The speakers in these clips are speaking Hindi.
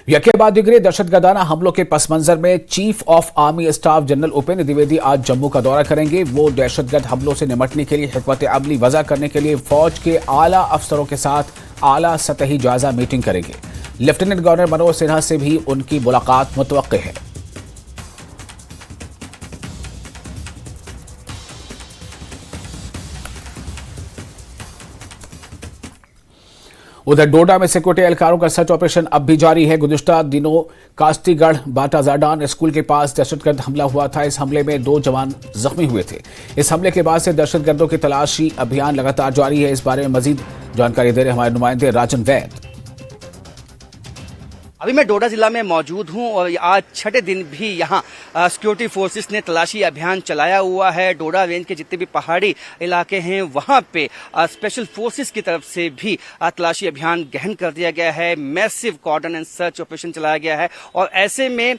यके बाद दिगरे दहशतगर्दाना हमलों के पस मंजर में chief of army staff general Upendra Dwivedi आज जम्मू का दौरा करेंगे। वो दहशतगर्द हमलों से निपटने के लिए हिकमत अमली वज़ा करने के लिए फौज के आला अफसरों के साथ आला सतही जायजा मीटिंग करेंगे। लेफ्टिनेंट गवर्नर मनोज सिन्हा से भी उनकी मुलाकात मुतवक्किल है। उधर डोडा में सिक्योरिटी एहलकारों का सर्च ऑपरेशन अब भी जारी है। गुज़िश्ता दिनों कास्तीगढ़ बाटाजाडान स्कूल के पास दहशतगर्द हमला हुआ था। इस हमले में 2 जवान जख्मी हुए थे। इस हमले के बाद से दहशतगर्दों की तलाशी अभियान लगातार जारी है। इस बारे में मजीद जानकारी दे रहे हमारे नुमाइंदे राजन वैद। अभी मैं डोडा जिला में मौजूद हूं और आज छठे दिन भी यहां सिक्योरिटी फोर्सेस ने तलाशी अभियान चलाया हुआ है। डोडा रेंज के जितने भी पहाड़ी इलाके हैं वहां पे स्पेशल फोर्सेस की तरफ से भी तलाशी अभियान गहन कर दिया गया है। Massive cordon and search operation चलाया गया है और ऐसे में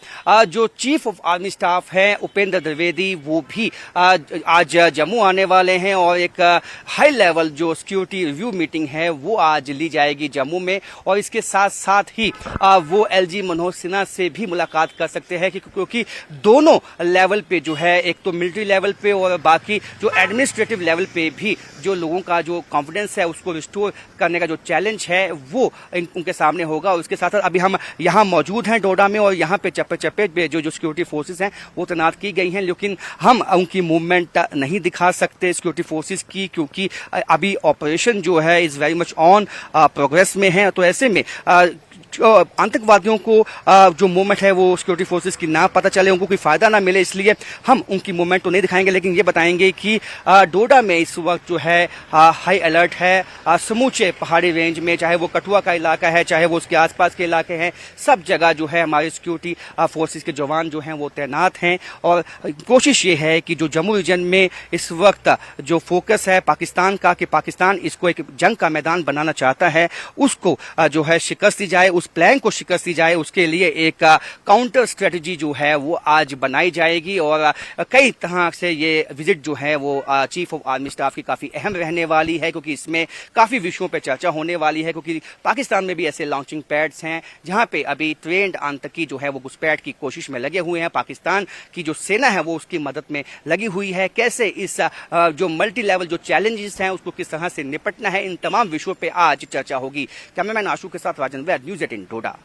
जो चीफ ऑफ आर्मी स्टाफ है उपेंद्र द्विवेदी वो भी आज जम्मू आने वाले हैं और एक हाई लेवल जो सिक्योरिटी रिव्यू मीटिंग है वो आज ली जाएगी जम्मू में। और इसके साथ साथ ही वो एलजी मनोज सिन्हा से भी मुलाकात कर सकते हैं क्योंकि दोनों लेवल पे जो है एक तो मिलिट्री लेवल पे और बाकी जो एडमिनिस्ट्रेटिव लेवल पे भी जो लोगों का जो कॉन्फिडेंस है उसको रिस्टोर करने का जो चैलेंज है वो उनके सामने होगा। और उसके साथ साथ अभी हम यहाँ मौजूद हैं डोडा में और यहाँ पे चप्पे चप्पे पे जो सिक्योरिटी फोर्सेस हैं वो तैनात की गई हैं, लेकिन हम उनकी मूवमेंट नहीं दिखा सकते सिक्योरिटी फोर्सेस की क्योंकि अभी ऑपरेशन जो है is very much on progress में है। तो ऐसे में आतंकवादियों को जो मूवमेंट है वो सिक्योरिटी फोर्सेस की ना पता चले, उनको कोई फायदा ना मिले, इसलिए हम उनकी मूवमेंट तो नहीं दिखाएंगे। लेकिन ये बताएंगे कि डोडा में इस वक्त जो है हाई अलर्ट है। समूचे पहाड़ी रेंज में चाहे वो कठुआ का इलाका है चाहे वो उसके आसपास के इलाके हैं, सब जगह जो है हमारे सिक्योरिटी फोर्सेस के जवान जो हैं वो तैनात हैं। और कोशिश ये है कि जो जम्मू रीजन में इस वक्त जो फोकस है पाकिस्तान का कि पाकिस्तान इसको एक जंग का मैदान बनाना चाहता है उसको जो है शिकस्त दी जाए, उस प्लान को शिकस्त दी जाए। उसके लिए एक काउंटर स्ट्रेटजी जो है वो आज बनाई जाएगी और कई तरह से ये विजिट जो है वो चीफ ऑफ आर्मी स्टाफ की काफी अहम रहने वाली है क्योंकि इसमें काफी विषयों पे चर्चा होने वाली है। क्योंकि पाकिस्तान में भी ऐसे लॉन्चिंग पैड्स हैं जहां पे अभी ट्रेंड आतंकी जो है वो घुसपैठ की कोशिश में लगे हुए हैं। पाकिस्तान की जो सेना है वो उसकी मदद में लगी हुई है। कैसे इस जो मल्टी लेवल जो चैलेंजेस हैं उसको किस तरह से निपटना है, इन तमाम विषयों पे आज चर्चा होगी। कैमरामैन आशु के साथ राजन वैद, न्यूज़ 18 डोडा।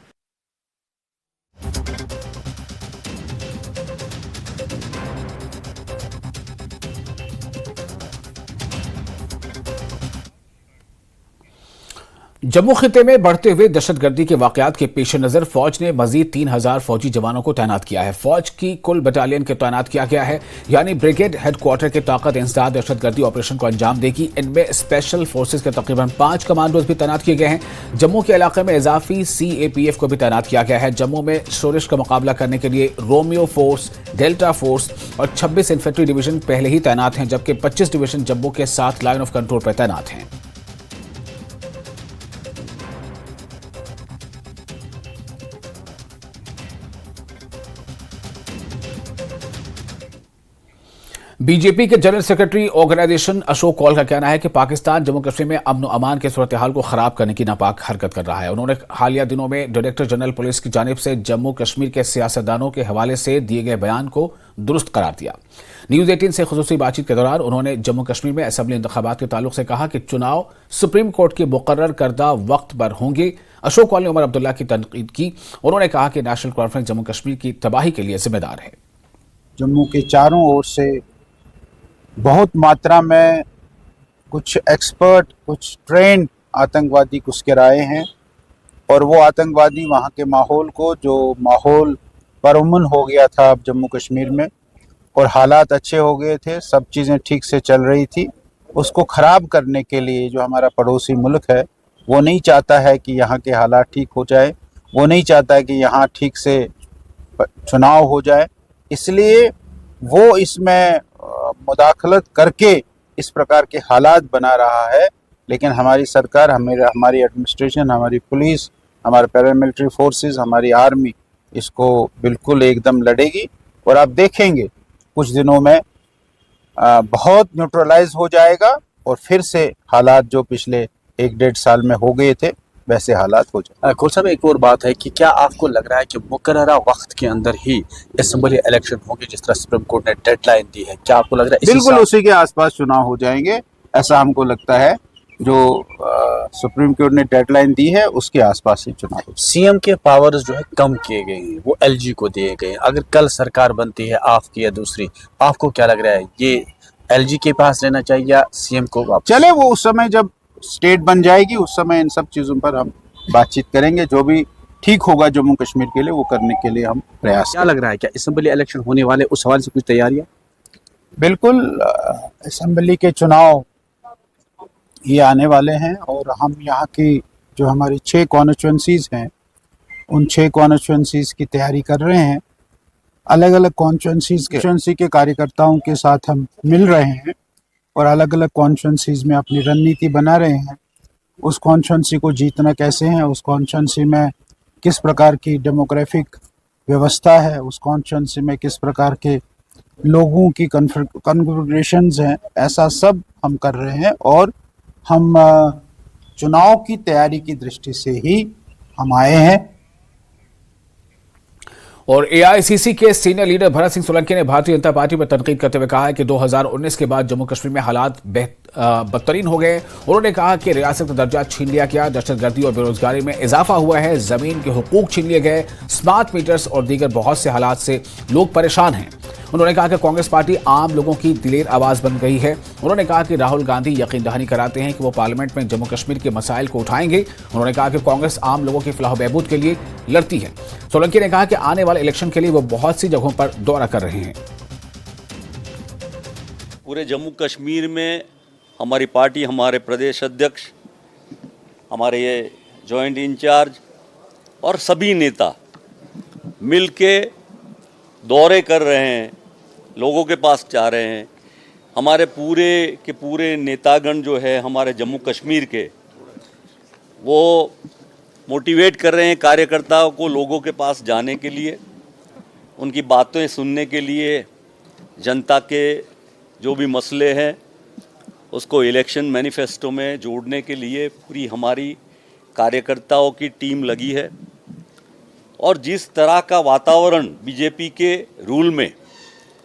जम्मू खिते में बढ़ते हुए दहशतगर्दी के वाकयात के पेश नजर फौज ने मजीद 3000 फौजी जवानों को तैनात किया है। फौज की कुल बटालियन को तैनात किया गया है, यानी ब्रिगेड हेडक्वार्टर की ताकत इंसदाद दहशतगर्दी ऑपरेशन को अंजाम देगी। इनमें स्पेशल फोर्सेज के तकरीबन 5 कमांडोज भी तैनात किए गए हैं। जम्मू के इलाके में इजाफी CAPF को भी तैनात किया गया है। जम्मू में शोरिश का मुकाबला करने के लिए रोमियो फोर्स, डेल्टा फोर्स और 26 इन्फेंट्री डिवीजन पहले ही तैनात हैं, जबकि 25 डिवीजन जम्मू के साथ लाइन ऑफ कंट्रोल पर तैनात हैं। बीजेपी के general secretary organisation Ashok Kaul का कहना है कि पाकिस्तान जम्मू कश्मीर में अमन और अमान के सूरत हाल को खराब करने की नापाक हरकत कर रहा है। उन्होंने हालिया दिनों में डायरेक्टर जनरल पुलिस की जानिब से जम्मू कश्मीर के सियासतदानों के हवाले से दिए गए बयान को दुरुस्त करार दिया। न्यूज़ 18 से खुसूसी बातचीत के दौरान उन्होंने जम्मू कश्मीर में असेंबली इंतखाबात के ताल्लुक से कहा कि चुनाव सुप्रीम कोर्ट के मुकर्रर करदा वक्त पर होंगे। अशोक कौल ने उमर अब्दुल्ला की तनकीद की। उन्होंने कहा कि नेशनल कॉन्फ्रेंस जम्मू कश्मीर की तबाही के लिए जिम्मेदार है। जम्मू के चारों ओर से बहुत मात्रा में कुछ एक्सपर्ट, कुछ ट्रेंड आतंकवादी घुस कर आए हैं और वो आतंकवादी वहाँ के माहौल को, जो माहौल परअमन हो गया था अब जम्मू कश्मीर में और हालात अच्छे हो गए थे, सब चीज़ें ठीक से चल रही थी, उसको ख़राब करने के लिए जो हमारा पड़ोसी मुल्क है वो नहीं चाहता है कि यहाँ के हालात ठीक हो जाए, वो नहीं चाहता है कि यहाँ ठीक से चुनाव हो जाए, इसलिए वो इसमें मुदाखलत करके इस प्रकार के हालात बना रहा है। लेकिन हमारी सरकार, हमारी एडमिनिस्ट्रेशन, हमारी पुलिस, हमारे पैरामिलिट्री फोर्सेस, हमारी आर्मी इसको बिल्कुल एकदम लड़ेगी और आप देखेंगे कुछ दिनों में बहुत न्यूट्रलाइज हो जाएगा और फिर से हालात जो पिछले 1-1.5 साल में हो गए थे वैसे हालात हो जाए। खोल साहब, एक और बात है कि क्या आपको लग रहा है कि मुकर्ररा वक्त के अंदर ही असेंबली इलेक्शन होंगे, जिस तरह सुप्रीम कोर्ट ने डेडलाइन दी है? क्या आपको लग रहा है बिल्कुल उसी के आसपास चुनाव हो जाएंगे, ऐसा हमको लगता है। जो सुप्रीम कोर्ट ने डेडलाइन दी है उसके आसपास ही चुनाव हो। सीएम के पावर्स जो है कम किए गए हैं, वो एलजी को दिए गए हैं। अगर कल सरकार बनती है आपकी या दूसरी, आपको क्या लग रहा है, ये एलजी के पास रहना चाहिए या सीएम को वापस? चले, वो उस समय जब स्टेट बन जाएगी उस समय इन सब चीज़ों पर हम बातचीत करेंगे। जो भी ठीक होगा जम्मू कश्मीर के लिए वो करने के लिए हम प्रयास क्या लग रहा है, क्या असेंबली इलेक्शन होने वाले, उस हवाले से कुछ तैयारियां? बिल्कुल, असेंबली के चुनाव ये आने वाले हैं और हम यहाँ की जो हमारी 6 कॉन्स्टिट्यूंसीज हैं उन 6 कॉन्स्टिट्यूंसीज की तैयारी कर रहे हैं। अलग अलग कॉन्स्टिट्यूंसी के कार्यकर्ताओं के साथ हम मिल रहे हैं और अलग अलग कॉन्स्टिट्यूंसीज में अपनी रणनीति बना रहे हैं। उस कॉन्स्टिट्यूंसी को जीतना कैसे है, उस कॉन्स्टिट्यूंसी में किस प्रकार की डेमोग्राफिक व्यवस्था है, उस कॉन्स्टिट्यूंसी में किस प्रकार के लोगों की कॉन्फ़िगरेशंस हैं, ऐसा सब हम कर रहे हैं। और हम चुनाव की तैयारी की दृष्टि से ही हम आए हैं। और एआईसीसी के सीनियर लीडर भरत सिंह सोलंकी ने भारतीय जनता पार्टी पर तनकीद करते हुए कहा है कि 2019 के बाद जम्मू कश्मीर में हालात बदतरीन हो गए। उन्होंने कहा कि रियासत का दर्जा छीन लिया गया, दहशतगर्दी और बेरोजगारी में इजाफा हुआ है, जमीन के हुकूक छीन लिए गए, स्मार्ट मीटर्स और दीगर बहुत से हालात से लोग परेशान हैं। उन्होंने कहा कि कांग्रेस पार्टी आम लोगों की दिलेर आवाज बन गई है। उन्होंने कहा कि राहुल गांधी यकीन दहानी कराते हैं कि वो पार्लियामेंट में जम्मू कश्मीर के मसाइल को उठाएंगे। उन्होंने कहा कि कांग्रेस आम लोगों की फलाह बहबूद के लिए लड़ती है। सोलंकी ने कहा कि आने वाले इलेक्शन के लिए वो बहुत सी जगहों पर दौरा कर रहे हैं। पूरे जम्मू कश्मीर में हमारी पार्टी, हमारे प्रदेश अध्यक्ष, हमारे ये जॉइंट इंचार्ज और सभी नेता मिलके दौरे कर रहे हैं, लोगों के पास जा रहे हैं। हमारे पूरे के पूरे नेतागण जो है हमारे जम्मू कश्मीर के, वो मोटिवेट कर रहे हैं कार्यकर्ताओं को लोगों के पास जाने के लिए, उनकी बातें सुनने के लिए, जनता के जो भी मसले हैं उसको इलेक्शन मैनिफेस्टो में जोड़ने के लिए पूरी हमारी कार्यकर्ताओं की टीम लगी है। और जिस तरह का वातावरण बीजेपी के रूल में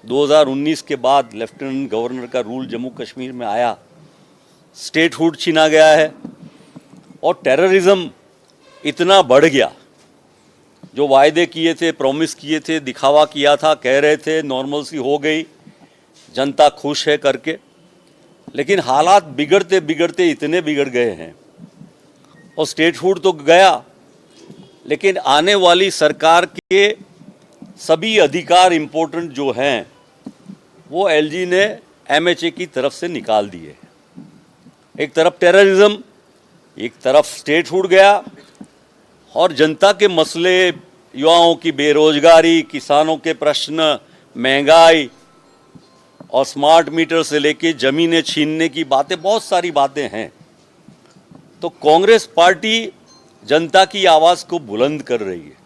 2019 के बाद लेफ्टिनेंट गवर्नर का रूल जम्मू कश्मीर में आया, स्टेटहुड छीना गया है और टेररिज्म इतना बढ़ गया। जो वायदे किए थे, प्रॉमिस किए थे, दिखावा किया था, कह रहे थे नॉर्मलसी हो गई, जनता खुश है करके, लेकिन हालात बिगड़ते बिगड़ते इतने बिगड़ गए हैं। और स्टेटहुड तो गया, लेकिन आने वाली सरकार के सभी अधिकार इम्पोर्टेंट जो हैं वो एलजी ने एमएचए की तरफ से निकाल दिए। एक तरफ टेररिज्म, एक तरफ स्टेटहुड गया और जनता के मसले, युवाओं की बेरोजगारी, किसानों के प्रश्न, महंगाई और स्मार्ट मीटर से लेके ज़मीनें छीनने की बातें, बहुत सारी बातें हैं। तो कांग्रेस पार्टी जनता की आवाज़ को बुलंद कर रही है।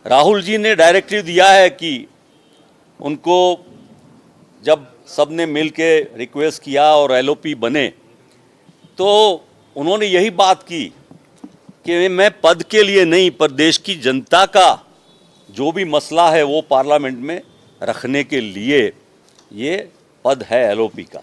राहुल जी ने डायरेक्टिव दिया है कि उनको जब सबने मिल के रिक्वेस्ट किया और एलओपी बने तो उन्होंने यही बात की कि मैं पद के लिए नहीं, पर देश की जनता का जो भी मसला है वो पार्लियामेंट में रखने के लिए ये पद है एलओपी का।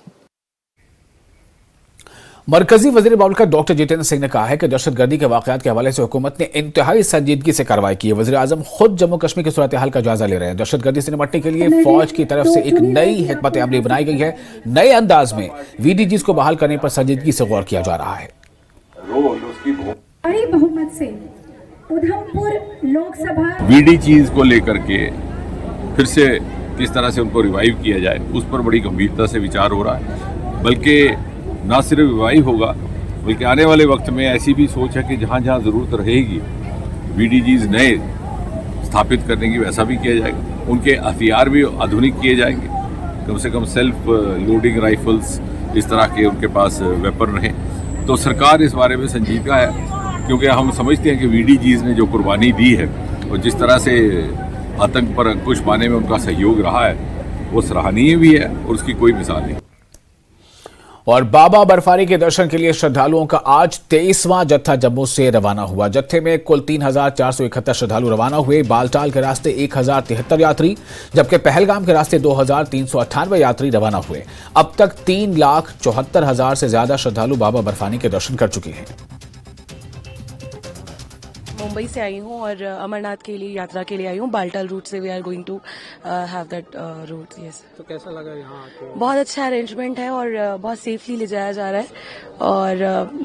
मरकजी वजीर मुल्क डॉक्टर जितेंद्र सिंह ने कहा है कि दहशतगर्दी के वाकयात के हवाले से हुकूमत ने इंतहाई संजीदगी से कार्रवाई की है। वजीर आजम खुद जम्मू कश्मीर की सूरत हाल का जायजा ले रहे हैं। दहशतगर्दी से निपटने के लिए फौज की तरफ से एक नई हिकमत अमली बनाई गई है। नए अंदाज में वीडीजीज को बहाल करने पर संजीदगी से गौर किया जा रहा है। बड़ी बहुमत से उधमपुर लोकसभा वीडीजीज को लेकर के फिर से किस तरह से उनको रिवाइव किया जाए, उस पर बड़ी गंभीरता से विचार हो रहा है। बल्कि ना सिर्फ रिवाइव होगा, बल्कि आने वाले वक्त में ऐसी भी सोच है कि जहाँ जहाँ ज़रूरत रहेगी वीडीजीज नए स्थापित करने की, वैसा भी किया जाएगा। उनके हथियार भी आधुनिक किए जाएंगे, कम से कम सेल्फ लोडिंग राइफल्स, इस तरह के उनके पास वेपन रहें। तो सरकार इस बारे में संजीदगा है, क्योंकि हम समझते हैं कि वीडीजीज ने जो कुर्बानी दी है और जिस तरह से आतंक पर अंकुश पाने में उनका सहयोग रहा है वो सराहनीय भी है और उसकी कोई मिसाल नहीं। और बाबा बर्फानी के दर्शन के लिए श्रद्धालुओं का आज 23वां जत्था जम्मू से रवाना हुआ। जत्थे में कुल 3,471 श्रद्धालु रवाना हुए। बालटाल के रास्ते 1,073 यात्री, जबकि पहलगाम के रास्ते 2,398 यात्री रवाना हुए। अब तक 3,74,000 से ज्यादा श्रद्धालु बाबा बर्फानी के दर्शन कर चुके हैं। मुंबई से आई हूँ और अमरनाथ के लिए यात्रा के लिए आई हूँ। बालटाल रूट से we are going to have that route. Yes. तो कैसा लगा यहाँ आके? बहुत अच्छा अरेंजमेंट है और बहुत सेफली ले जाया जा रहा है और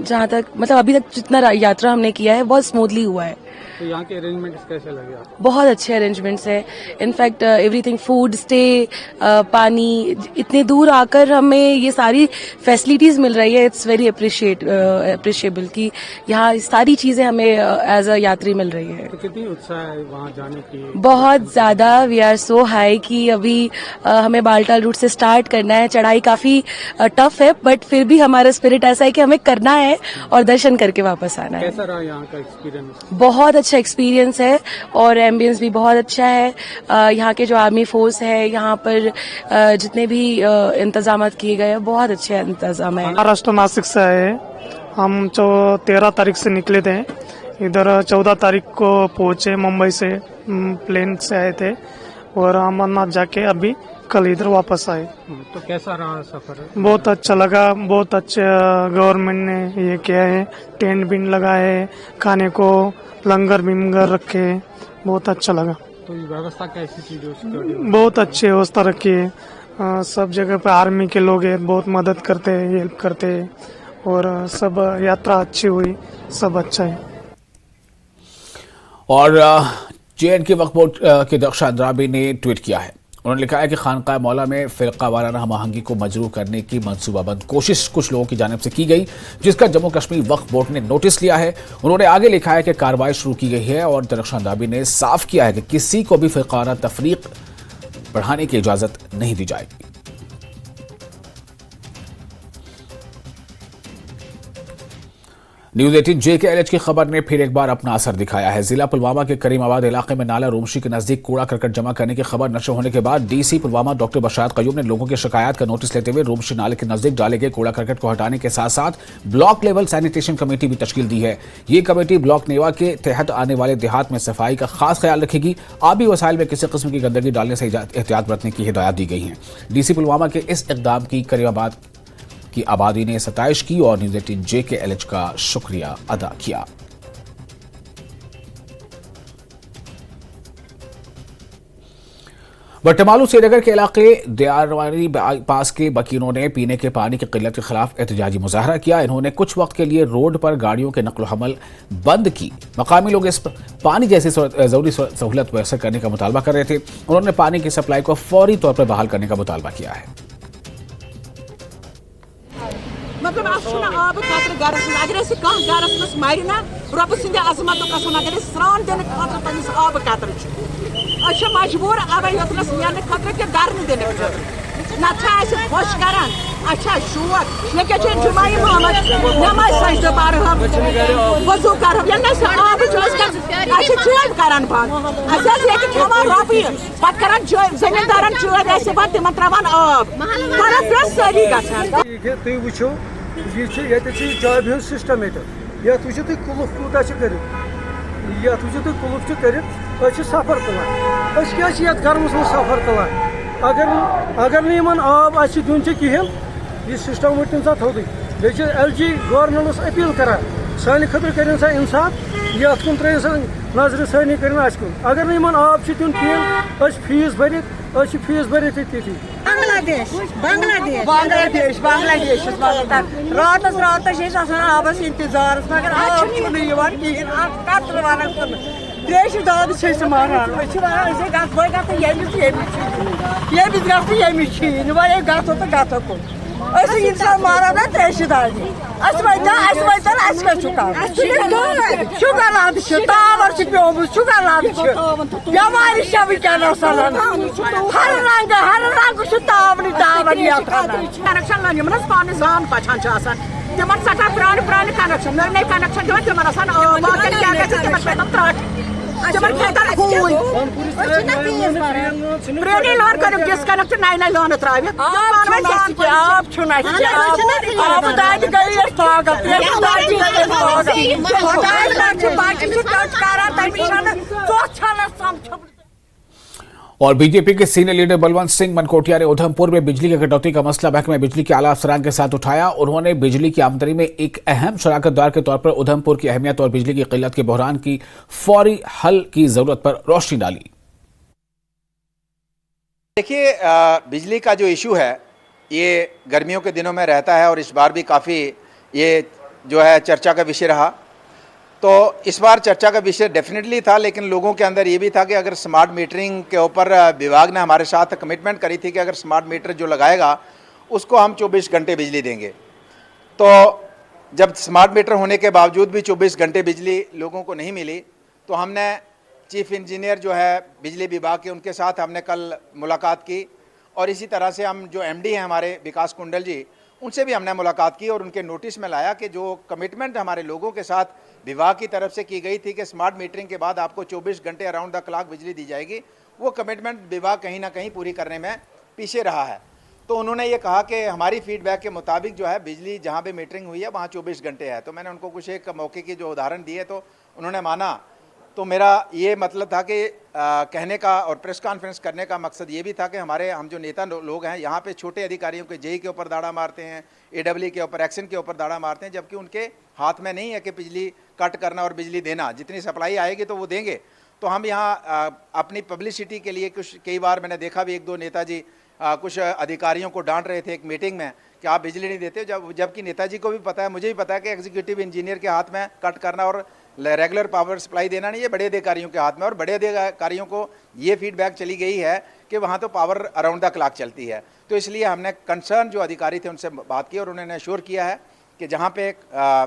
जहाँ तक मतलब अभी तक जितना यात्रा हमने किया है बहुत स्मूथली हुआ है। तो यहाँ के अरेंजमेंट्स कैसे लगे आपको? बहुत अच्छे अरेंजमेंट्स है। इनफैक्ट एवरीथिंग, फूड, स्टे, पानी, इतने दूर आकर हमें ये सारी फैसिलिटीज मिल रही है। इट्स वेरी अप्रिशिएबल कि यहाँ सारी चीजें हमें एज अ यात्री मिल रही है। तो कितनी उत्साह है वहाँ जाने की? बहुत ज्यादा। वी आर सो हाई कि अभी हमें बालटाल रूट से स्टार्ट करना है। चढ़ाई काफी टफ है बट फिर भी हमारा स्पिरिट ऐसा है कि हमें करना है और दर्शन करके वापस आना है। कैसा रहा यहाँ का एक्सपीरियंस? बहुत अच्छा एक्सपीरियंस है और एम्बियंस भी बहुत अच्छा है। यहाँ के जो आर्मी फोर्स है, यहाँ पर जितने भी इंतजाम किए गए हैं, बहुत अच्छे इंतजाम है। महाराष्ट्र नासिक से आए हैं हम। 13 तारीख से निकले थे, इधर 14 तारीख को पहुंचे। मुंबई से प्लेन से आए थे और अमरनाथ जाके अभी कल इधर वापस आए। तो कैसा रहा सफर? बहुत अच्छा लगा। बहुत अच्छे गवर्नमेंट ने ये किया है, टेंट भी लगाए है, खाने को लंगर बिंगर रखे, बहुत अच्छा लगा। तो व्यवस्था कैसी थी? जो सिक्योरिटी बहुत अच्छी व्यवस्था रखी है। सब जगह पे आर्मी के लोग हैं, बहुत मदद करते हैं, हेल्प करते हैं और सब यात्रा अच्छी हुई, सब अच्छा है। और JNK वक्फ बोर्ड के अध्यक्ष अंद्राबी ने ट्वीट किया है। उन्होंने लिखा है कि खानकाह मौला में फिरका वाराना हमआहंगी को मजरूह करने की मंसूबाबंद कोशिश कुछ लोगों की जानिब से की गई, जिसका जम्मू कश्मीर वक्फ बोर्ड ने नोटिस लिया है। उन्होंने आगे लिखा है कि कार्रवाई शुरू की गई है और अध्यक्ष अंद्राबी ने साफ किया है कि किसी को भी फिरकावाराना तफरीक बढ़ाने की इजाजत नहीं दी जाएगी। न्यूज 18 JKLH की खबर ने फिर एक बार अपना असर दिखाया है। जिला पुलवामा के करीमाबाद इलाके में नाला रूमशी के नजदीक कूड़ा करकट जमा करने की खबर नशर होने के बाद DC पुलवामा डॉक्टर बशारत कयूम ने लोगों की शिकायत का नोटिस लेते हुए रूमशी नाले के नजदीक डाले गए कूड़ा करकट को हटाने के साथ साथ ब्लॉक लेवल सैनिटेशन कमेटी भी तश्कील दी है। ये कमेटी ब्लॉक नेवा के तहत आने वाले देहात में सफाई का खास ख्याल रखेगी। आबी वसाइल में किसी किस्म की गंदगी डालने से एहतियात बरतने की हिदायत दी गई है। DC पुलवामा के इस इकदाम की करीमाबाद की आबादी ने सताइश की और न्यूज 18 JKLH का शुक्रिया अदा किया। बट्टमालू श्रीनगर के इलाके दियारवानी पास के वकीलों ने पीने के पानी की किल्लत के खिलाफ एहतजाजी मुजाहरा किया। इन्होंने कुछ वक्त के लिए रोड पर गाड़ियों के नकल हमल बंद की। मकामी लोग इस पानी जैसी जरूरी सहूलत मैसर करने का मुतालबा कर रहे थे। उन्होंने पानी की सप्लाई को फौरी तौर पर बहाल करने का मुतालबा किया है। मतलब आब खतर गरस अगर गरस मस मारिना रब सिंद अजमत अगर स्रान दिन खतर पन्निस आब खतर मजबूर अब योतनस मेन खतर कि दरन दिन ना खुश करान अच्छा शौक मे क्या जुमाई मोहम्मद नमाज सजद पढ़म वजू करम आब चोब करान बंद खमान रॉपी पत करान जमींदारन चोब पत तिमन त्रावान आब कर सारी गछान। तुम वो ये जॉब हूँ सिस्टम ये वो तुम कुलुफ कूटा कर ये वो तुम कुलुफ कर सफर तुलान क्या गर्मस में सफर तुलान अगर इन आब दिन कहें यह सिस्टम वो तम थोद बे LG गवर्नमेंटस अपील करान सान खतर कर सा इंसाफ ये कुन त्रे नजर सानी कर अगर इन आब दिन कहें फीस भरित ती बांग्लादेश रात आबस इंतजार मगर कतर वन त्रेश दाद मारान गो गो कुन इंसान मारान ना त्रेश दाद शुगर टावर प्योमुत शुगर बेमार वनस हर रंग तावन कनेक्शन लन पान जान पछान तिमन सटा पुरान कनेक्शन नई कनेक्शन दिवन तिमन त्राट तिमन प्रेनी लोन कर डिस्कनेक्ट नई नई लोन त्रावे आप छुना आप दाद गई और बीजेपी के सीनियर लीडर बलवंत सिंह मनकोटिया ने उधमपुर में बिजली की कटौती का मसला महकमे बिजली के आला अफसरान के साथ उठाया। उन्होंने बिजली की आमदनी में एक अहम शराकतदार के तौर पर उधमपुर की अहमियत और बिजली की किल्लत के बहरान की फौरी हल की जरूरत पर रोशनी डाली। देखिए, बिजली का जो इशू है ये गर्मियों के दिनों में रहता है और इस बार भी काफ़ी ये जो है चर्चा का विषय रहा। तो इस बार चर्चा का विषय डेफिनेटली था, लेकिन लोगों के अंदर ये भी था कि अगर स्मार्ट मीटरिंग के ऊपर विभाग ने हमारे साथ कमिटमेंट करी थी कि अगर स्मार्ट मीटर जो लगाएगा उसको हम 24 घंटे बिजली देंगे। तो जब स्मार्ट मीटर होने के बावजूद भी 24 घंटे बिजली लोगों को नहीं मिली, तो हमने चीफ इंजीनियर जो है बिजली विभाग के, उनके साथ हमने कल मुलाकात की और इसी तरह से हम जो एमडी हैं हमारे विकास कुंडल जी, उनसे भी हमने मुलाकात की और उनके नोटिस में लाया कि जो कमिटमेंट हमारे लोगों के साथ विभाग की तरफ से की गई थी कि स्मार्ट मीटरिंग के बाद आपको 24 घंटे अराउंड द क्लॉक बिजली दी जाएगी, वो कमिटमेंट विभाग कहीं ना कहीं पूरी करने में पीछे रहा है। तो उन्होंने ये कहा कि हमारी फीडबैक के मुताबिक जो है बिजली जहाँ पे मीटरिंग हुई है वहाँ 24 घंटे है। तो मैंने उनको कुछ एक मौके की जो उदाहरण दी है तो उन्होंने माना। तो मेरा ये मतलब था कि कहने का और प्रेस कॉन्फ्रेंस करने का मकसद ये भी था कि हम जो नेता लोग हैं यहाँ पे छोटे अधिकारियों के जेई के ऊपर दाड़ा मारते हैं, एडब्ल्यू के ऊपर, एक्शन के ऊपर दाड़ा मारते हैं, जबकि उनके हाथ में नहीं है कि बिजली कट करना और बिजली देना। जितनी सप्लाई आएगी तो वो देंगे। तो हम यहाँ अपनी पब्लिसिटी के लिए कुछ कई बार मैंने देखा भी 1-2 नेताजी कुछ अधिकारियों को डांट रहे थे एक मीटिंग में कि आप बिजली नहीं देते, जबकि नेताजी को भी पता है, मुझे भी पता है कि एग्जीक्यूटिव इंजीनियर के हाथ में कट करना और रेगुलर पावर सप्लाई देना नहीं है, बड़े अधिकारियों के हाथ में। और बड़े अधिकारियों को ये फीडबैक चली गई है कि वहाँ तो पावर अराउंड द क्लॉक चलती है। तो इसलिए हमने कंसर्न जो अधिकारी थे उनसे बात की और उन्होंने श्योर किया है कि जहाँ पे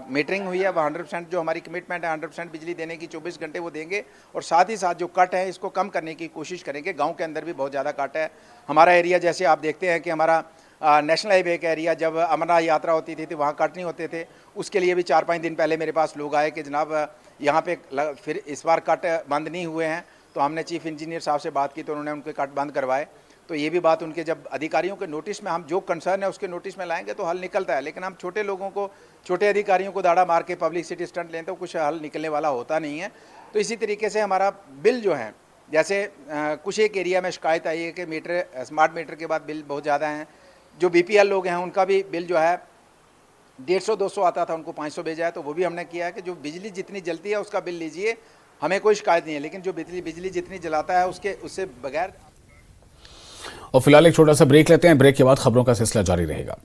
मीटरिंग हुई है वह 100% जो हमारी कमिटमेंट है 100% बिजली देने की 24 घंटे वो देंगे। और साथ ही साथ जो कट है इसको कम करने की कोशिश करेंगे। गाँव के अंदर भी बहुत ज़्यादा कट है। हमारा एरिया जैसे आप देखते हैं कि हमारा नेशनल हाईवे का एरिया, जब अमरनाथ यात्रा होती थी तो वहाँ कट नहीं होते थे। उसके लिए भी 4-5 दिन पहले मेरे पास लोग आए कि जनाब यहाँ पे फिर इस बार कट बंद नहीं हुए हैं। तो हमने चीफ इंजीनियर साहब से बात की तो उन्होंने उनके कट बंद करवाए। तो ये भी बात उनके जब अधिकारियों के नोटिस में हम जो कंसर्न है उसके नोटिस में लाएंगे तो हल निकलता है। लेकिन हम छोटे लोगों को, छोटे अधिकारियों को दाड़ा मार के पब्लिसिटी स्टंट लें तो कुछ हल निकलने वाला होता नहीं है। तो इसी तरीके से हमारा बिल जो है, जैसे कुछ एक एरिया में शिकायत आई है कि स्मार्ट मीटर के बाद बिल बहुत ज़्यादा हैं। जो BPL लोग हैं उनका भी बिल जो है 150-200 आता था, उनको 500 भेजा है। तो वो भी हमने किया है कि जो बिजली जितनी जलती है उसका बिल लीजिए, हमें कोई शिकायत नहीं है। लेकिन जो बिजली जितनी जलाता है उससे बगैर। और फिलहाल एक छोटा सा ब्रेक लेते हैं। ब्रेक के बाद खबरों का सिलसिला जारी रहेगा।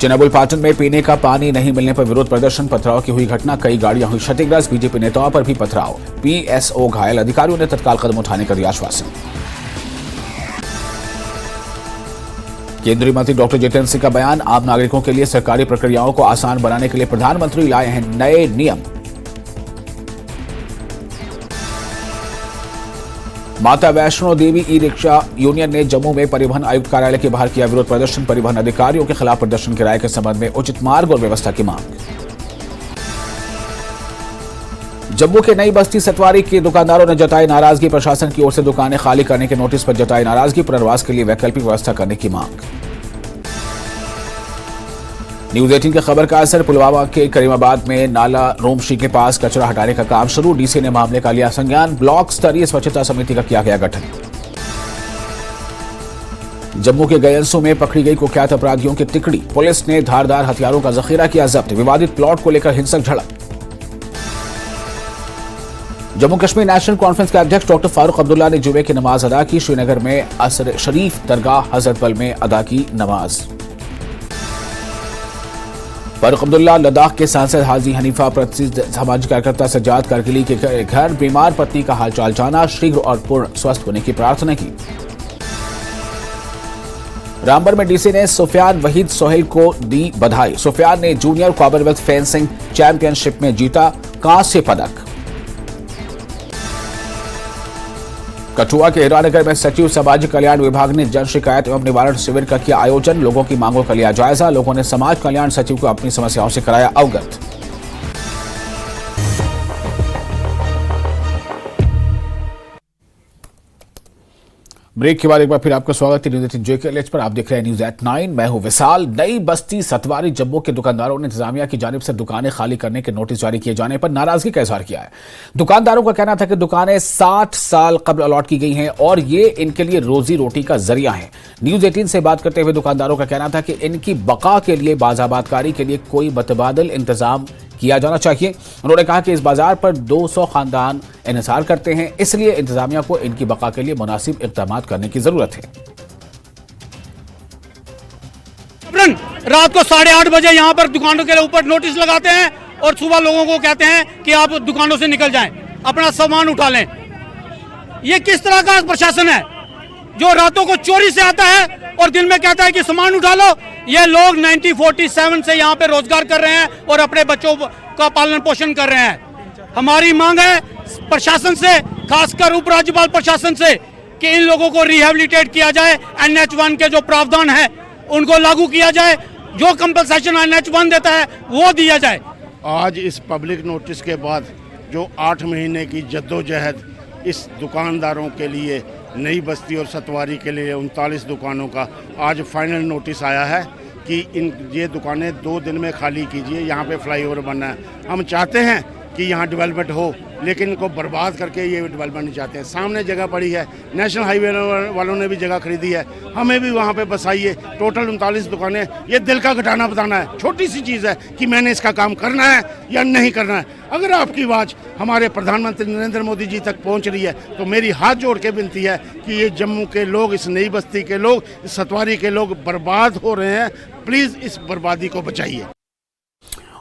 चिनाबुल पाटन में पीने का पानी नहीं मिलने पर विरोध प्रदर्शन, पथराव की हुई घटना, कई गाड़ियां हुई क्षतिग्रस्त, बीजेपी नेताओं पर भी पथराव, PSO घायल, अधिकारियों ने तत्काल कदम उठाने का दिया आश्वासन। केंद्रीय मंत्री डॉक्टर जितेंद्र सिंह का बयान, आम नागरिकों के लिए सरकारी प्रक्रियाओं को आसान बनाने के लिए प्रधानमंत्री लाए हैं नए नियम। माता Vaishno Devi e rickshaw union ने जम्मू में परिवहन आयुक्त कार्यालय के बाहर किया विरोध प्रदर्शन, परिवहन अधिकारियों के खिलाफ प्रदर्शन की राय के संबंध में उचित मार्ग और व्यवस्था की मांग। जम्मू के नई बस्ती सतवारी के दुकानदारों ने जताई नाराजगी, प्रशासन की ओर से दुकानें खाली करने के नोटिस पर जताई नाराजगी, पुनर्वास के लिए वैकल्पिक व्यवस्था करने की मांग। न्यूज 18 की खबर का असर, पुलवामा के करीमाबाद में नाला रोमशी के पास कचरा हटाने का काम शुरू, डीसी ने मामले का लिया संज्ञान, ब्लॉक स्तरीय स्वच्छता समिति का किया गया गठन। जम्मू के गयंसू में पकड़ी गई कुख्यात अपराधियों की तिकड़ी, पुलिस ने धारदार हथियारों का जखीरा किया जब्त, विवादित प्लॉट को लेकर हिंसक झड़प। जम्मू कश्मीर नेशनल कॉन्फ्रेंस के अध्यक्ष डॉक्टर फारूक अब्दुल्ला ने जुमे की नमाज अदा की, श्रीनगर में असर शरीफ दरगाह हजरतबल में अदा की नमाज। फारूक अब्दुल्ला लद्दाख के सांसद हाजी हनीफा, प्रसिद्ध सामाजिक कार्यकर्ता सज्जाद कारगिली के घर बीमार पत्नी का हालचाल जाना, शीघ्र और पूर्ण स्वस्थ होने की प्रार्थना की। रामबन में डीसी ने सुफियान वहीद सोहेल को दी बधाई, सुफियान ने जूनियर कॉमनवेल्थ फेंसिंग चैंपियनशिप में जीता कांस्य पदक। कठुआ के हीरानगर में सचिव समाज कल्याण विभाग ने जन शिकायत एवं निवारण शिविर का किया आयोजन। लोगों की मांगों का लिया जायजा। लोगों ने समाज कल्याण सचिव को अपनी समस्याओं से कराया अवगत। ब्रेक के बाद एक बार फिर आपका स्वागत है न्यूज 18 JKLH पर। आप देख रहे हैं न्यूज एट 9। मैं हूं विशाल। नई बस्ती सतवारी जम्मू के दुकानदारों ने इंतजामिया की जानिब से दुकानें खाली करने के नोटिस जारी किए जाने पर नाराजगी का इजहार किया है। दुकानदारों का कहना था कि दुकानें 60 साल कबल अलॉट की गई हैं और ये इनके लिए रोजी रोटी का जरिया है। न्यूज 18 से बात करते हुए दुकानदारों का कहना था कि इनकी बका के लिए बाजाबादकारी के लिए कोई मतबादल इंतजाम किया जाना चाहिए। उन्होंने कहा कि इस बाजार पर 200 खानदान इन्हिसार करते हैं, इसलिए इंतजामिया को इनकी बका के लिए मुनासिब इक़दाम करने की जरूरत है। रात को 8:30 बजे यहाँ पर दुकानों के ऊपर नोटिस लगाते हैं और सुबह लोगों को कहते हैं कि आप दुकानों से निकल जाएं, अपना सामान उठा लें। ये किस तरह का प्रशासन है जो रातों को चोरी से आता है और दिन में कहता है कि सामान उठा लो। ये लोग 1947 से यहाँ पे रोजगार कर रहे हैं और अपने बच्चों का पालन पोषण कर रहे हैं। हमारी मांग है प्रशासन से, खासकर उपराज्यपाल प्रशासन से, कि इन लोगों को रिहेबिलिटेट किया जाए। NH1 के जो प्रावधान है उनको लागू किया जाए। जो कंपनसेशन NH1 देता है वो दिया जाए। आज इस पब्लिक नोटिस के बाद जो 8 महीने की जद्दोजहद इस दुकानदारों के लिए, नई बस्ती और सतवारी के लिए 39 दुकानों का आज फाइनल नोटिस आया है कि ये दुकानें 2 दिन में खाली कीजिए। यहाँ पे फ्लाईओवर बनना है। हम चाहते हैं कि यहाँ डेवलपमेंट हो, लेकिन इनको बर्बाद करके ये डेवलपमेंट नहीं चाहते हैं। सामने जगह पड़ी है, नेशनल हाईवे वालों ने भी जगह खरीदी है, हमें भी वहाँ पे बसाइए। टोटल 39 दुकानें, ये दिल का घटाना बताना है। छोटी सी चीज़ है कि मैंने इसका काम करना है या नहीं करना है। अगर आपकी आवाज़ हमारे प्रधानमंत्री नरेंद्र मोदी जी तक पहुँच रही है तो मेरी हाथ जोड़ के विनती है कि ये जम्मू के लोग, इस नई बस्ती के लोग, इस सतवारी के लोग बर्बाद हो रहे हैं। प्लीज़ इस बर्बादी को बचाइए।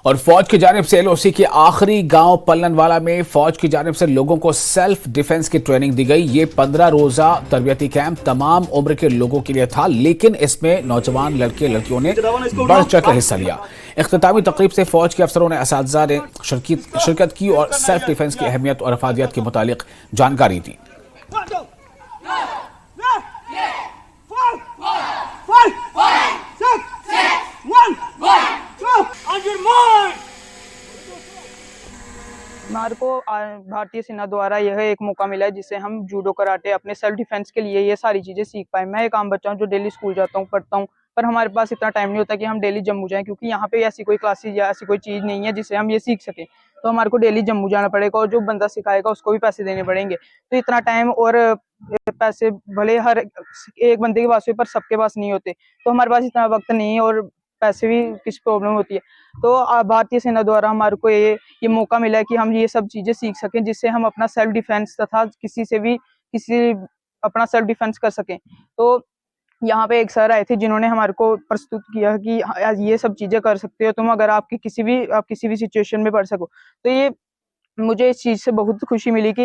और फौज की जानिब से LOC के आखिरी गांव पल्लनवाला में फौज की जानिब से लोगों को सेल्फ डिफेंस की ट्रेनिंग दी गई। ये 15 रोजा तरबियती कैंप तमाम उम्र के लोगों के लिए था, लेकिन इसमें नौजवान लड़के लड़कियों ने बढ़ चढ़कर हिस्सा लिया। इख्तितामी तकरीब से फौज के अफसरों ने, असातिज़ा ने शिरकत की और सेल्फ डिफेंस की अहमियत और अफादियत के मुतालिक जानकारी दी। हमारे को भारतीय सेना द्वारा यह एक मौका मिला है जिससे हम जूडो कराटे अपने सेल्फ डिफेंस के लिए ये सारी चीज़ें सीख पाए। मैं एक आम बच्चा हूँ जो डेली स्कूल जाता हूँ, पढ़ता हूँ, पर हमारे पास इतना टाइम नहीं होता कि हम डेली जम्मू जाएं, क्योंकि यहाँ पे ऐसी कोई क्लासेज या ऐसी कोई चीज़ नहीं है जिससे हम ये सीख सकें। तो हमारे को डेली जम्मू जाना पड़ेगा और जो बंदा सिखाएगा उसको भी पैसे देने पड़ेंगे। तो इतना टाइम और पैसे भले हर एक बंदे के पास हो पर सबके पास नहीं होते, तो हमारे पास इतना वक्त नहीं है और पैसे भी किस प्रॉब्लम होती है। तो भारतीय सेना द्वारा हमारे को ये मौका मिला है कि हम ये सब चीज़ें सीख सकें जिससे हम अपना सेल्फ डिफेंस तथा किसी अपना सेल्फ डिफेंस कर सकें। तो यहाँ पे एक सर आए थे जिन्होंने हमारे को प्रस्तुत किया कि ये सब चीज़ें कर सकते हो तुम, अगर आप किसी भी सिचुएशन में पढ़ सको। तो ये मुझे इस चीज़ से बहुत खुशी मिली कि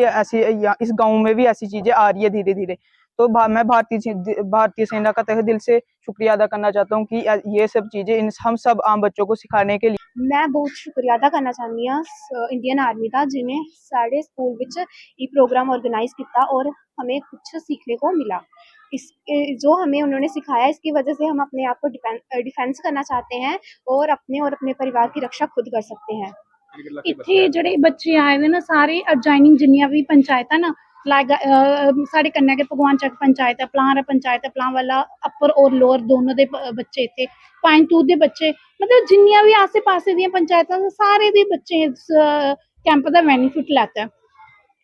इस गाँव में भी ऐसी चीज़ें आ रही है धीरे धीरे। तो मैं भारतीय सेना का तहे दिल से शुक्रिया अदा करना चाहता हूँ कि ये सब चीज़ें हम सब आम बच्चों को सिखाने के लिए। मैं बहुत शुक्रिया अदा करना चाहती हूँ इंडियन आर्मी का, जिन्हें साढ़े स्कूल विच ये प्रोग्राम ऑर्गेनाइज किया और हमें कुछ सीखने को मिला। इस जो हमें उन्होंने सिखाया, इसकी वजह से हम अपने आप को डिफेंस करना चाहते हैं और अपने परिवार की रक्षा खुद कर सकते हैं। इत्थे जेह्ड़े बच्चे आए दे ना सारे अडजाइनिंग जिन्नियां भी पंचायत ना साढ़े कन्नै के भगवान चक पंचायत है, पलां वाला अपर और लोअर दोनों दे बच्चे इत्थे, पाइन टू दे बच्चे, मतलब जिन्नियां भी आसे पासे दियां पंचायतां सारे दे बच्चे इस कैंप दा बेनिफिट लैता है।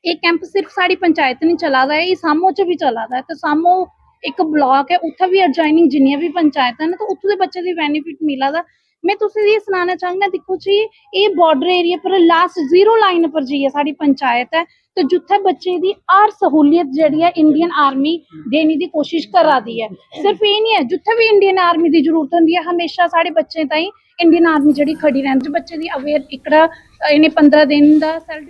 ये कैंप सिर्फ साड़ी पंचायत नहीं चला दा है, ये सामो च भी चला दा है। तो सामो एक ब्लॉक है, उत्थे भी अडजाइनिंग जिन्नियां भी पंचायतां ने, तो उत्थों दे बच्चे दी बेनिफिट मिला दा। मैं तुसें ये सनाना चाहूँगा, दिक्खो जी ये बॉर्डर एरिया पर लास्ट 0 लाइन पर जाइए साड़ी पंचायत है, तो जिथे बच्चे दी हर सहूलियत जिहड़ी है इंडियन आर्मी देने की कोशिश करा दी है। सिर्फ ये नहीं है, जिथे भी इंडियन आर्मी की जरूरत होंदी है हमेशा साढ़े बच्चे ताईं इंडियन आर्मी जिहड़ी खड़ी रहिंदी, बच्चे दी अवेयर इकड़ा इन्हें 15 दिन दा सेल्फ।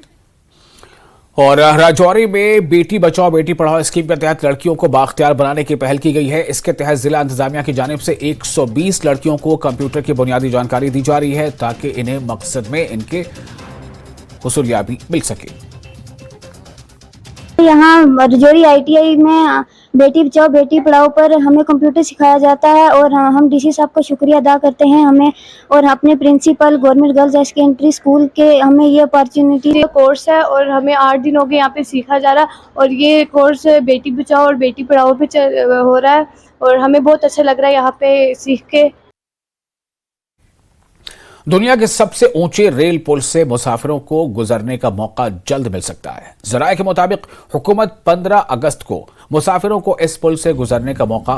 और राजौरी में बेटी बचाओ बेटी पढ़ाओ स्कीम के तहत लड़कियों को बाख्तियार बनाने की पहल की गई है। इसके तहत जिला इंतजामिया की जानिब से 120 लड़कियों को कंप्यूटर की बुनियादी जानकारी दी जा रही है ताकि इन्हें मकसद में इनके हुसूलियाबी मिल सके। यहाँ रजौरी ITI में बेटी बचाओ बेटी पढ़ाओ पर हमें कंप्यूटर सिखाया जाता है और हम DC साहब का शुक्रिया अदा करते हैं हमें और अपने principal government girls high secondary school के हमें ये अपॉर्चुनिटी कोर्स है और हमें 8 दिन हो गए यहाँ पे सीखा जा रहा है और ये कोर्स बेटी बचाओ और बेटी पढ़ाओ पे हो रहा है और हमें बहुत अच्छा लग रहा है यहाँ पे सीख के। दुनिया के सबसे ऊंचे रेल पुल से मुसाफिरों को गुजरने का मौका जल्द मिल सकता है। जराये के मुताबिक हुकूमत 15 अगस्त को मुसाफिरों को इस पुल से गुजरने का मौका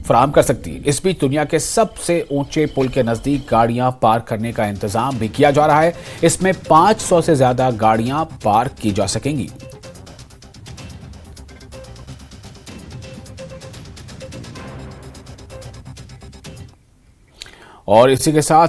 फराहम कर सकती है। इस बीच दुनिया के सबसे ऊंचे पुल के नजदीक गाड़ियां पार्क करने का इंतजाम भी किया जा रहा है। इसमें 500 से ज्यादा गाड़ियां पार्क की जा सकेंगी। और इसी के साथ